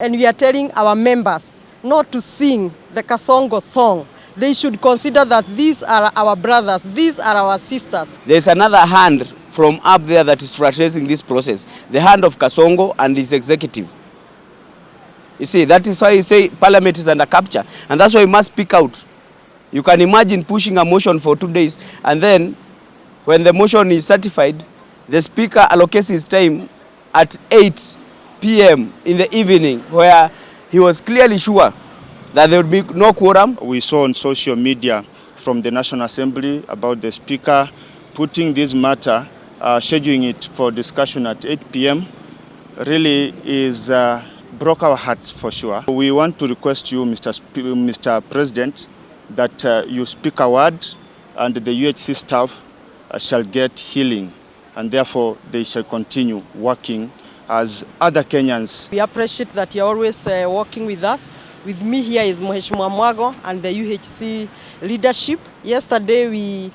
And we are telling our members not to sing the Kasongo song. They should consider that these are our brothers, these are our sisters. There's another hand from up there that is frustrating this process, the hand of Kasongo and his executive. You see, that is why you say Parliament is under capture, and that's why we must speak out. You can imagine pushing a motion for 2 days, and then when the motion is certified, the Speaker allocates his time at 8 p.m. in the evening, where he was clearly sure that there would be no quorum. We saw on social media from the National Assembly about the Speaker putting this matter, scheduling it for discussion at 8 p.m. really is broke our hearts for sure. We want to request you, Mr. President, that you speak a word and the UHC staff shall get healing, and therefore they shall continue working as other Kenyans. We appreciate that you're always working with us. With me here is Ameshikana and the UHC leadership. Yesterday we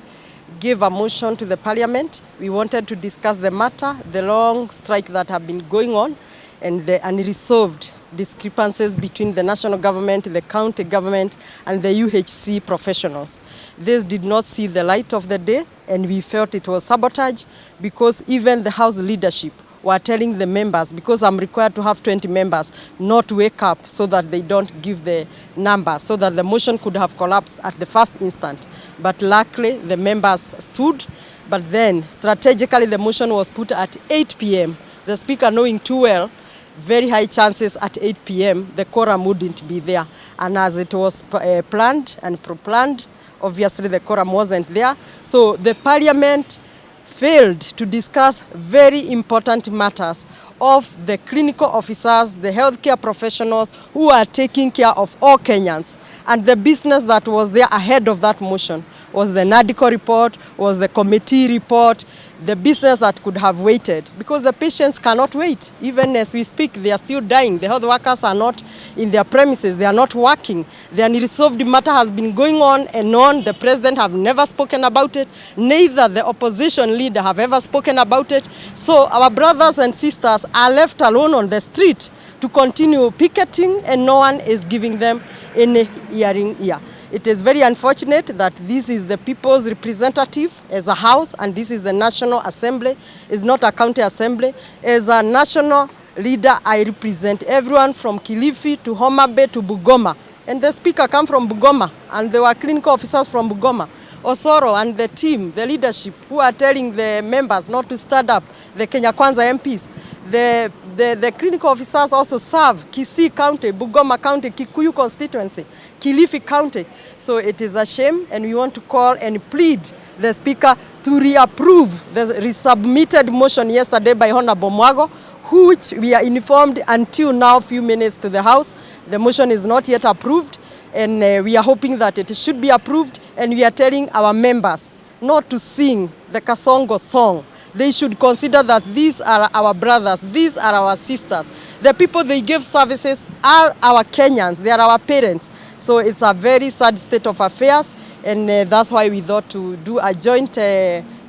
gave a motion to the Parliament. We wanted to discuss the matter, the long strike that have been going on, and the unresolved discrepancies between the national government, the county government, and the UHC professionals. This did not see the light of the day, and we felt it was sabotage because even the House leadership were telling the members, because I'm required to have 20 members, not to wake up so that they don't give the number, so that the motion could have collapsed at the first instant. But luckily, the members stood. But then, strategically, the motion was put at 8 p.m. The Speaker knowing too well, very high chances at 8 p.m. the quorum wouldn't be there. And as it was planned and pro-planned, obviously the quorum wasn't there. So the Parliament failed to discuss very important matters of the clinical officers, the healthcare professionals who are taking care of all Kenyans. And the business that was there ahead of that motion was the NADICO report, was the committee report, the business that could have waited, because the patients cannot wait. Even as we speak, they are still dying. The health workers are not in their premises. They are not working. The unresolved matter has been going on and on. The president have never spoken about it. Neither the opposition leader have ever spoken about it. So our brothers and sisters are left alone on the street to continue picketing, and no one is giving them any hearing ear. It is very unfortunate that this is the people's representative as a house, and this is the National Assembly. It's not a county assembly. As a national leader, I represent everyone from Kilifi to Homa Bay to Bungoma. And the Speaker come from Bungoma, and there were clinical officers from Bungoma. Osoro and the team, the leadership, who are telling the members not to stand up, the Kenya Kwanza MPs. The clinical officers also serve Kisii County, Bungoma County, Kikuyu constituency, Kilifi County. So it is a shame, and we want to call and plead the Speaker to reapprove the resubmitted motion yesterday by Honorable Mwago, which we are informed until now, few minutes to the House. The motion is not yet approved, and we are hoping that it should be approved, and we are telling our members not to sing the Kasongo song. They should consider that these are our brothers, these are our sisters. The people they give services are our Kenyans, they are our parents. So it's a very sad state of affairs, and that's why we thought to do a joint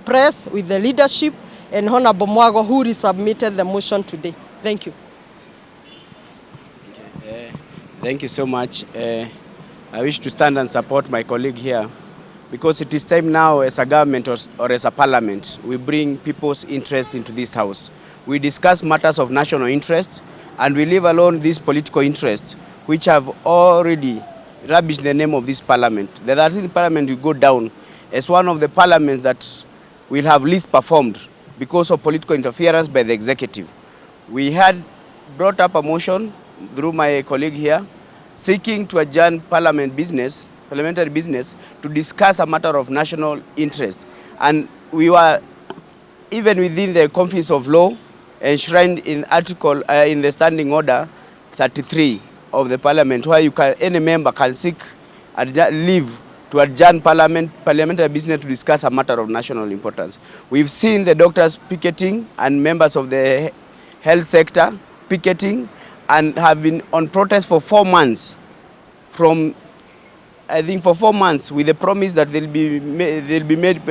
press with the leadership and Honorable Mwago, who resubmitted the motion today. Thank you. Thank you so much. I wish to stand and support my colleague here, because it is time now as a government or as a parliament, we bring people's interest into this house. We discuss matters of national interest, and we leave alone these political interests, which have already rubbished the name of this parliament. The 13th parliament will go down as one of the parliaments that will have least performed because of political interference by the executive. We had brought up a motion through my colleague here, seeking to adjourn parliamentary business to discuss a matter of national interest. And we were even within the confines of law enshrined in in the standing order 33 of the parliament, where any member can seek leave to adjourn parliamentary business to discuss a matter of national importance. We've seen the doctors picketing and members of the health sector picketing, and have been on protest for 4 months, for 4 months, with the promise that they'll be made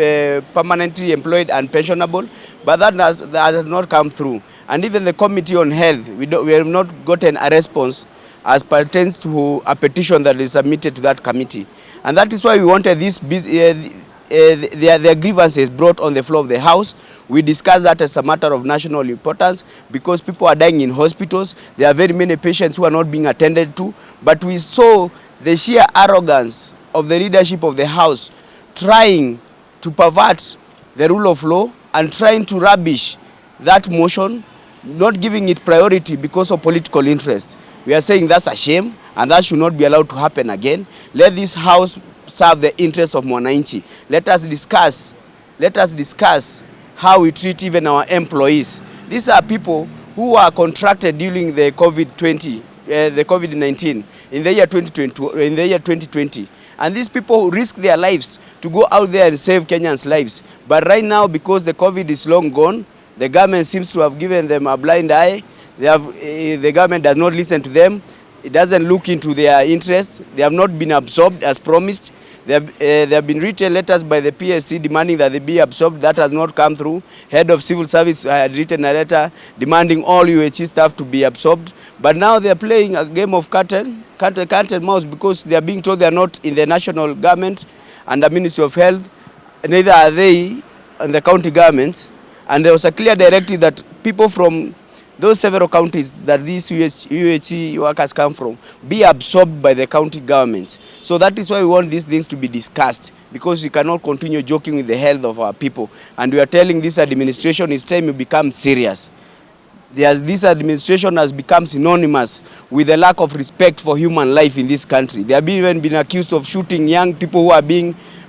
permanently employed and pensionable, but that has not come through. And even the Committee on Health, we have not gotten a response as pertains to a petition that is submitted to that committee. And that is why we wanted their grievances brought on the floor of the House. We discussed that as a matter of national importance because people are dying in hospitals. There are very many patients who are not being attended to. But we saw the sheer arrogance of the leadership of the House trying to pervert the rule of law and trying to rubbish that motion, not giving it priority because of political interest. We are saying that's a shame and that should not be allowed to happen again. Let this House serve the interests of Mwananchi. Let us discuss how we treat even our employees. These are people who are contracted during the COVID-19 in the year 2020. And these people risk their lives to go out there and save Kenyans' lives. But right now, because the COVID is long gone, the government seems to have given them a blind eye. The government does not listen to them. It doesn't look into their interests. They have not been absorbed as promised. There have been written letters by the PSC demanding that they be absorbed. That has not come through. Head of Civil Service had written a letter demanding all UHC staff to be absorbed. But now they are playing a game of cat and mouse because they are being told they are not in the national government and the Ministry of Health. Neither are they in the county governments. And there was a clear directive that people from those several counties that these UHC workers come from be absorbed by the county governments. So that is why we want these things to be discussed, because we cannot continue joking with the health of our people. And we are telling this administration it's time you become serious. This administration has become synonymous with the lack of respect for human life in this country. They have even been accused of shooting young people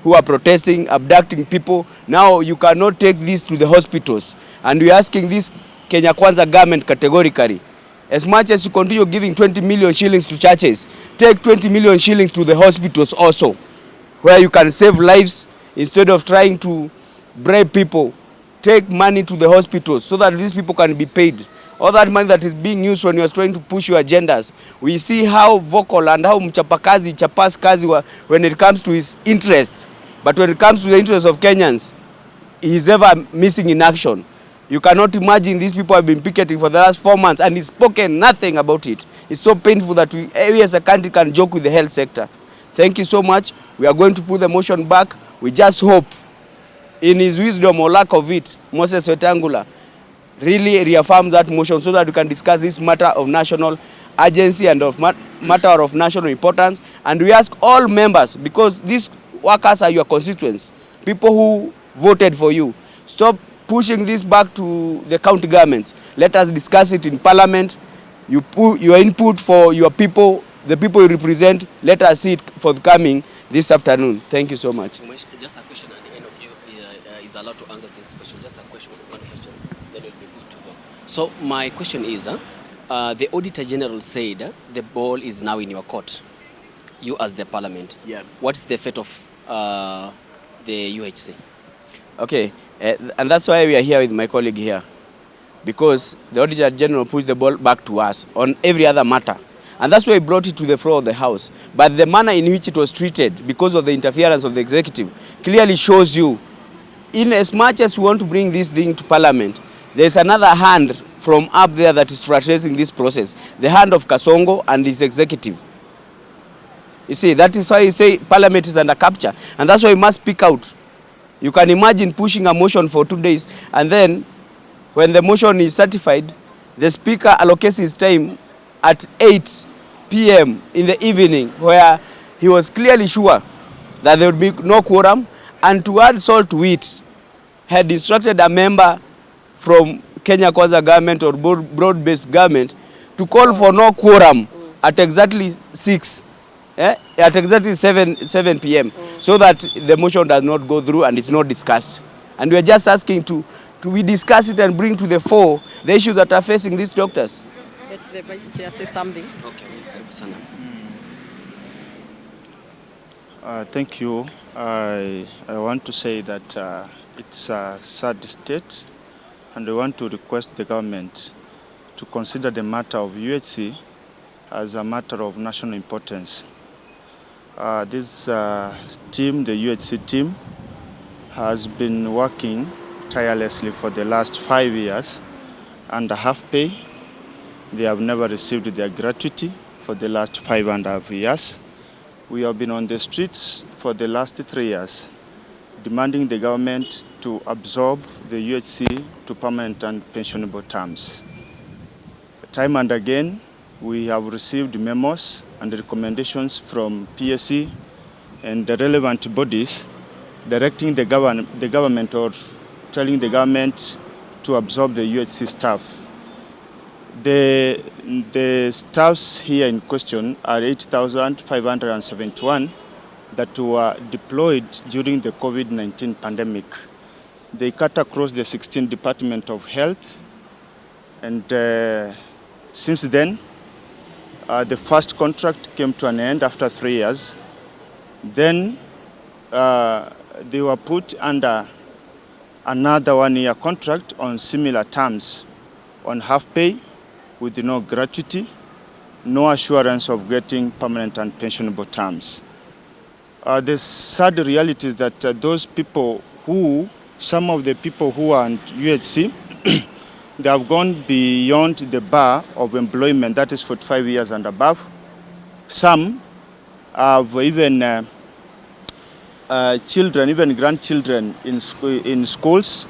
who are protesting, abducting people. Now you cannot take this to the hospitals. And we are asking this Kenya Kwanza government categorically, as much as you continue giving 20 million shillings to churches, take 20 million shillings to the hospitals also, where you can save lives instead of trying to bribe people. Take money to the hospitals so that these people can be paid. All that money that is being used when you are trying to push your agendas. We see how vocal and how chapas kazi when it comes to his interest. But when it comes to the interest of Kenyans, he is ever missing in action. You cannot imagine these people have been picketing for the last 4 months and he's spoken nothing about it. It's so painful that we as a country can joke with the health sector. Thank you so much. We are going to put the motion back. We just hope, in his wisdom or lack of it, Moses Wetangula really reaffirms that motion so that we can discuss this matter of national urgency and of matter of national importance. And we ask all members, because these workers are your constituents, people who voted for you, stop pushing this back to the county governments. Let us discuss it in parliament. You put your input for your people, the people you represent. Let us see it forthcoming this afternoon. Thank you so much. Just a question at the end of you is allowed to answer this question. Just a question, one question, then we'll be good to go. So my question is, the Auditor General said the ball is now in your court, you as the parliament. Yeah. What's the fate of the UHC? Okay, and that's why we are here with my colleague here, because the Auditor General pushed the ball back to us on every other matter. And that's why we brought it to the floor of the House. But the manner in which it was treated, because of the interference of the executive, clearly shows you, in as much as we want to bring this thing to Parliament, there's another hand from up there that is frustrating this process, the hand of Kasongo and his executive. You see, that is why you say Parliament is under capture. And that's why we must speak out. You can imagine pushing a motion for 2 days, and then when the motion is certified, the Speaker allocates his time at 8 p.m. in the evening, where he was clearly sure that there would be no quorum, and to add salt to it, had instructed a member from Kenya Kwanza government or broad-based government to call for no quorum at exactly 6. At exactly 7 p.m. so that the motion does not go through and it's not discussed. And we are just asking to we discuss it and bring to the fore the issues that are facing these doctors. Let the Vice Chair say something. Okay, Thank you. I want to say that it's a sad state, and we want to request the government to consider the matter of UHC as a matter of national importance. This team, the UHC team, has been working tirelessly for the last 5 years under half pay. They have never received their gratuity for the last 5.5 years. We have been on the streets for the last 3 years, demanding the government to absorb the UHC to permanent and pensionable terms. Time and again, we have received memos and recommendations from PSC and the relevant bodies directing the government or telling the government to absorb the UHC staff. The staffs here in question are 8,571 that were deployed during the COVID-19 pandemic. They cut across the 16 Department of Health, and since then, the first contract came to an end after 3 years. Then they were put under another 1-year contract on similar terms, on half pay, with no gratuity, no assurance of getting permanent and pensionable terms. The sad reality is that some of the people who are on UHC, they have gone beyond the bar of employment, that is 45 years and above. Some have even children, even grandchildren in schools,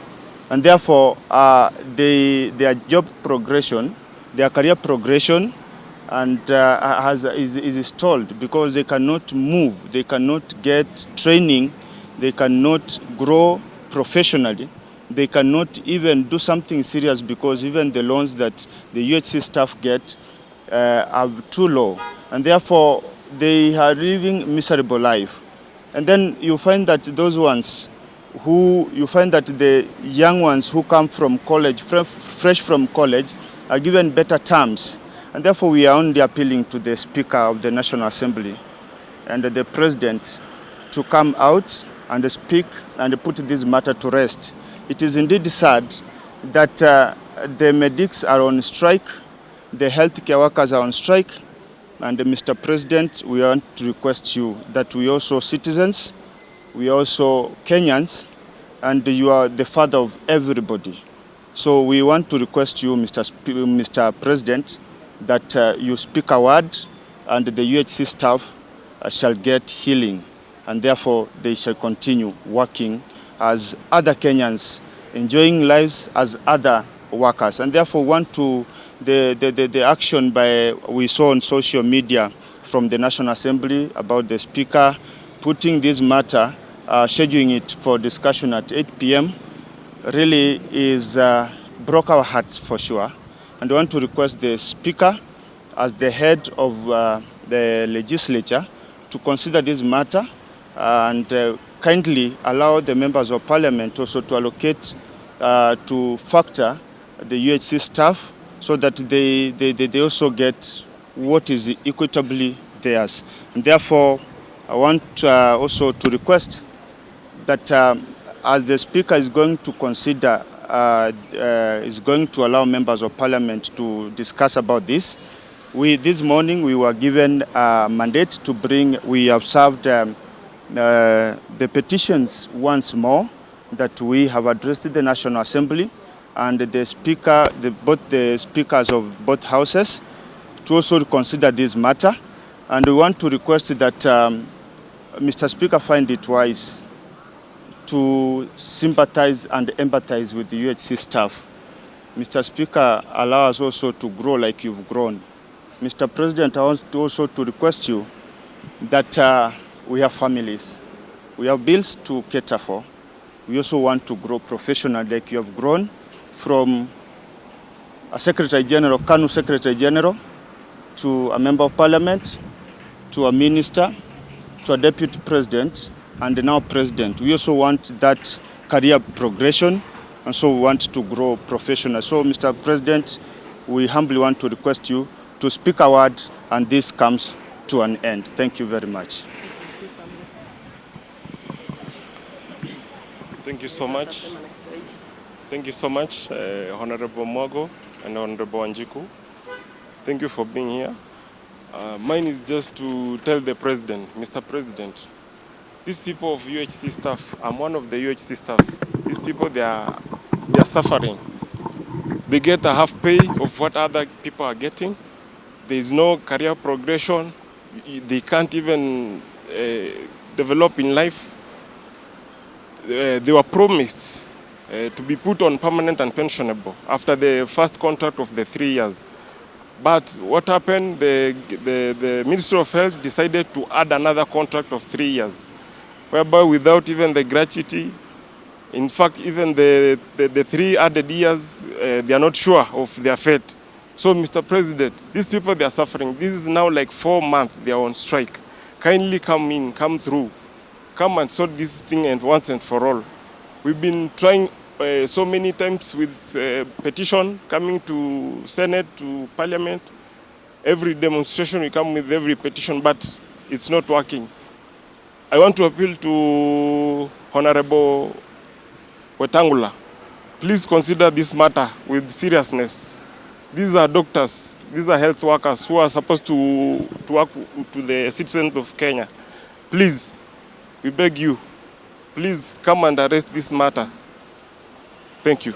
and therefore their job progression, their career progression, and is stalled because they cannot move, they cannot get training, they cannot grow professionally, they cannot even do something serious because even the loans that the UHC staff get are too low, and therefore they are living miserable life. And then you find that the young ones who come from college, fresh from college, are given better terms. And therefore we are only appealing to the Speaker of the National Assembly and the President to come out and speak and put this matter to rest. It is indeed sad that the medics are on strike, the healthcare workers are on strike, and Mr. President, we want to request you that we also citizens, we also Kenyans, and you are the father of everybody. So we want to request you, Mr. President, that you speak a word and the UHC staff shall get healing, and therefore they shall continue working as other Kenyans, enjoying lives as other workers. And therefore want to the action we saw on social media from the National Assembly about the Speaker putting this matter, scheduling it for discussion at 8 p.m. really broke our hearts for sure. And I want to request the Speaker, as the head of the legislature, to consider this matter and kindly allow the members of Parliament also to allocate, to factor the UHC staff so that they also get what is equitably theirs. And therefore, I want also to request that as the Speaker is going to consider, is going to allow members of Parliament to discuss about this, this morning we were given a mandate to bring, we have served the petitions once more that we have addressed the National Assembly and the Speaker, both the Speakers of both houses, to also consider this matter. And we want to request that Mr. Speaker find it wise to sympathize and empathize with the UHC staff. Mr. Speaker, allow us also to grow like you've grown. Mr. President, I want also to request you that we have families. We have bills to cater for. We also want to grow professionally like you have grown from a Secretary General, KANU Secretary General, to a Member of Parliament, to a Minister, to a Deputy President, and now President. We also want that career progression, and so we want to grow professional. So, Mr. President, we humbly want to request you to speak a word, and this comes to an end. Thank you very much. Thank you so much. Thank you so much, Honorable Mwago and Honorable Wanjiku. Thank you for being here. Mine is just to tell the President, Mr. President, these people of UHC staff, I'm one of the UHC staff. These people, they are suffering. They get a half pay of what other people are getting. There is no career progression. They can't even develop in life. They were promised to be put on permanent and pensionable after the first contract of the 3 years. But what happened, the Ministry of Health decided to add another contract of 3 years, whereby without even the gratuity, in fact, even the 3 added years, they are not sure of their fate. So, Mr. President, these people, they are suffering. This is now like 4 months they are on strike. Kindly come in, come through. Come and sort this thing and once and for all. We've been trying so many times with petition coming to Senate, to Parliament. Every demonstration we come with every petition, but it's not working. I want to appeal to Honorable Wetangula. Please consider this matter with seriousness. These are doctors, these are health workers who are supposed to work to the citizens of Kenya. Please, we beg you, please come and arrest this matter. Thank you.